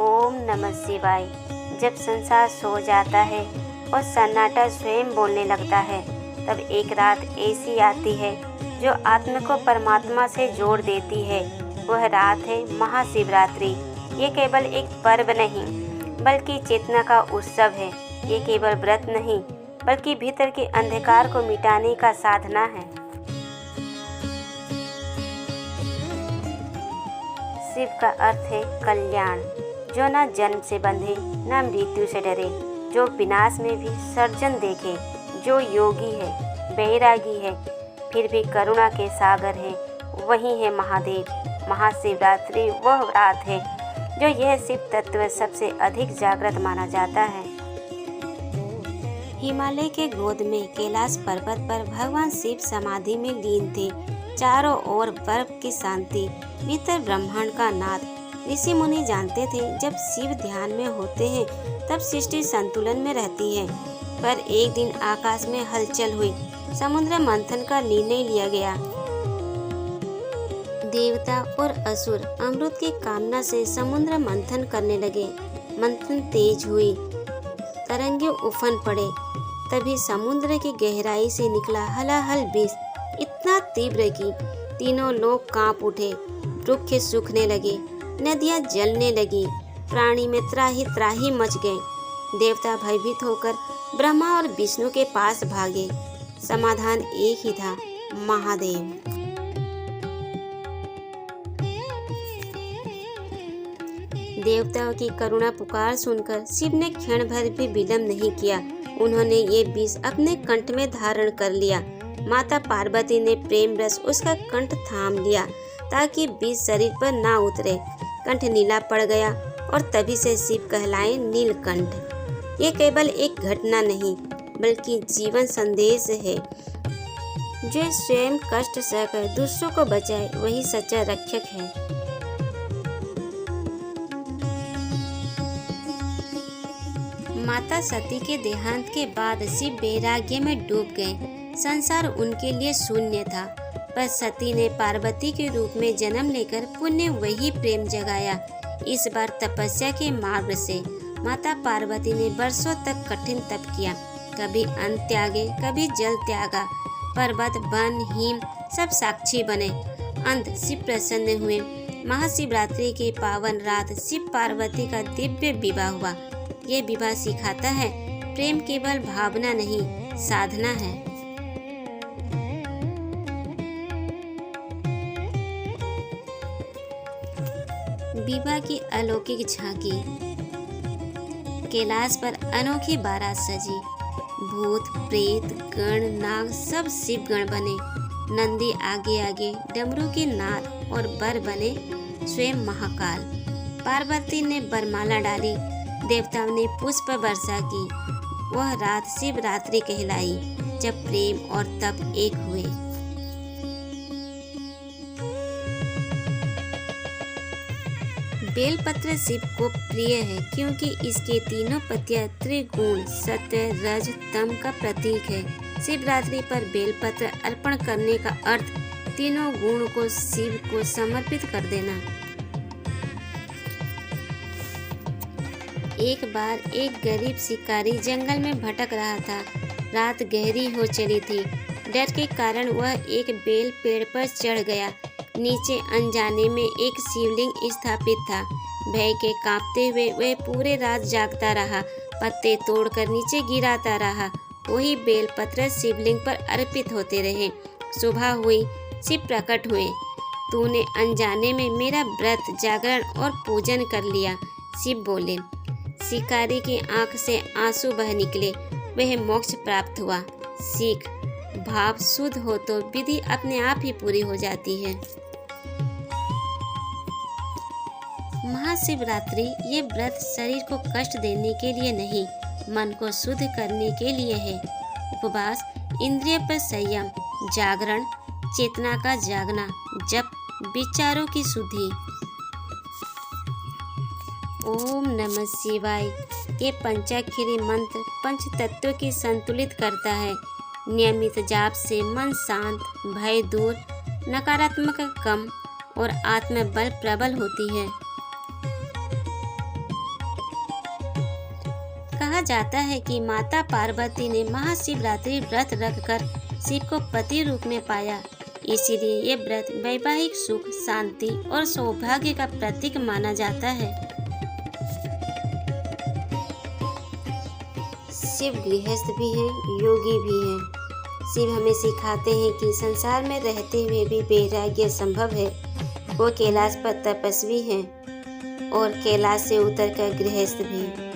ओम नमः शिवाय। जब संसार सो जाता है और सन्नाटा स्वयं बोलने लगता है, तब एक रात ऐसी आती है जो आत्मा को परमात्मा से जोड़ देती है। वह रात है महाशिवरात्रि। ये केवल एक पर्व नहीं बल्कि चेतना का उत्सव है। ये केवल व्रत नहीं बल्कि भीतर के अंधकार को मिटाने का साधना है। शिव का अर्थ है कल्याण, जो न जन्म से बंधे न मृत्यु से डरे, जो विनाश में भी सर्जन देखे, जो योगी है, बैरागी है, फिर भी करुणा के सागर है। वही है महादेव। महाशिवरात्रि वह रात है जो यह शिव तत्व सबसे अधिक जागृत माना जाता है। हिमालय के गोद में कैलाश पर्वत पर भगवान शिव समाधि में लीन थे। चारों ओर बर्फ की शांति, भीतर ब्रह्मांड का नाद। ऋषि मुनि जानते थे जब शिव ध्यान में होते हैं तब सृष्टि संतुलन में रहती है। पर एक दिन आकाश में हलचल हुई। समुद्र मंथन का निर्णय लिया गया। देवता और असुर अमृत की कामना से समुद्र मंथन करने लगे। मंथन तेज हुई, तरंगे उफन पड़े। तभी समुद्र की गहराई से निकला हलाहल विष इतना तीव्र कि तीनों लोग कांप उठे। वृक्ष सूखने लगे, नदियां जलने लगी, प्राणी में त्राही त्राही मच गए। देवता भयभीत होकर ब्रह्मा और विष्णु के पास भागे। समाधान एक ही था, महादेव। देवताओं की करुणा पुकार सुनकर शिव ने क्षण भर भी विलंब नहीं किया। उन्होंने ये विष अपने कंठ में धारण कर लिया। माता पार्वती ने प्रेम रस उसका कंठ थाम लिया ताकि विष शरीर पर ना उतरे। कंठ नीला पड़ गया और तभी से शिव कहलाए नीलकंठ। ये केवल एक घटना नहीं बल्कि जीवन संदेश है। जो स्वयं कष्ट सहकर दूसरों को बचाए वही सच्चा रक्षक है। माता सती के देहांत के बाद शिव वैराग्य में डूब गए। संसार उनके लिए शून्य था, पर सती ने पार्वती के रूप में जन्म लेकर पुण्य वही प्रेम जगाया। इस बार तपस्या के मार्ग से माता पार्वती ने वर्षों तक कठिन तप किया। कभी अन्न त्यागे, कभी जल त्यागा। पर्वत, वन, हिम सब साक्षी बने। अंत शिव प्रसन्न हुए। महाशिवरात्रि की पावन रात शिव पार्वती का दिव्य विवाह हुआ। ये विवाह सिखाता है प्रेम केवल भावना नहीं, साधना है। विवाह की अलौकिक झांकी। कैलाश पर अनोखी बारात सजी। भूत, प्रेत, गण, नाग सब शिव गण बने। नंदी आगे आगे, डमरू की नाद और बर बने स्वयं महाकाल। पार्वती ने बरमाला डाली, देवताओं ने पुष्प वर्षा की। वह रात शिवरात्रि कहलाई जब प्रेम और तप एक हुए। बेलपत्र शिव को प्रिय है क्योंकि इसके तीनों पत्तियां त्रिगुण सत्य, रज, तम का प्रतीक है। शिवरात्रि पर बेलपत्र अर्पण करने का अर्थ तीनों गुण को शिव को समर्पित कर देना। एक बार एक गरीब शिकारी जंगल में भटक रहा था। रात गहरी हो चली थी। डर के कारण वह एक बेल पेड़ पर चढ़ गया। नीचे अनजाने में एक शिवलिंग स्थापित था। भय के कांपते हुए वह पूरे रात जागता रहा, पत्ते तोड़कर नीचे गिराता रहा। वही बेलपत्र शिवलिंग पर अर्पित होते रहे। सुबह हुई, शिव प्रकट हुए। तूने अनजाने में मेरा व्रत, जागरण और पूजन कर लिया। शिव बोले। शिकारी की आंख से आंसू बह निकले। वह मोक्ष प्राप्त हुआ। सीख, भाव शुद्ध हो तो विधि अपने आप ही पूरी हो जाती है। महाशिवरात्रि ये व्रत शरीर को कष्ट देने के लिए नहीं, मन को शुद्ध करने के लिए है। उपवास, इंद्रिय पर संयम, जागरण, चेतना का जागना, जप, विचारों की शुद्धि। ओम नमः शिवाय। ये पंचाक्षरी मंत्र पंच तत्वों की संतुलित करता है। नियमित जाप से मन शांत, भय दूर, नकारात्मक कम और आत्मबल प्रबल होती है। जाता है कि माता पार्वती ने महाशिवरात्रि व्रत रखकर शिव को पति रूप में पाया। इसीलिए ये व्रत वैवाहिक सुख, शांति और सौभाग्य का प्रतीक माना जाता है। शिव गृहस्थ भी हैं, योगी भी हैं। शिव हमें सिखाते हैं कि संसार में रहते हुए भी वैराग्य संभव है। वो कैलाश पर तपस्वी हैं और कैलाश से उतरकर गृहस्थ भी।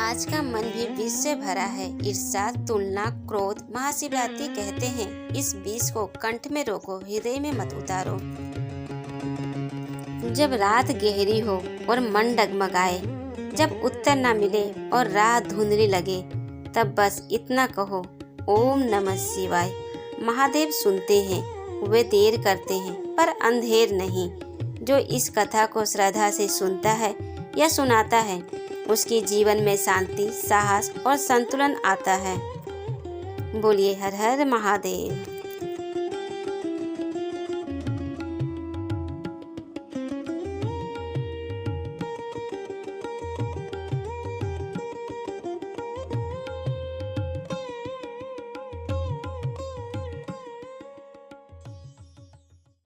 आज का मन भी विष से भरा है। ईर्ष्या, तुलना, क्रोध। महाशिवरात्रि कहते हैं इस विष को कंठ में रोको, हृदय में मत उतारो। जब रात गहरी हो और मन डगमगाए, जब उत्तर न मिले और राह धुंधली लगे, तब बस इतना कहो, ओम नमः शिवाय। महादेव सुनते हैं, वे देर करते हैं पर अंधेर नहीं। जो इस कथा को श्रद्धा से सुनता है या सुनाता है, उसके जीवन में शांति, साहस और संतुलन आता है। बोलिए हर हर महादेव।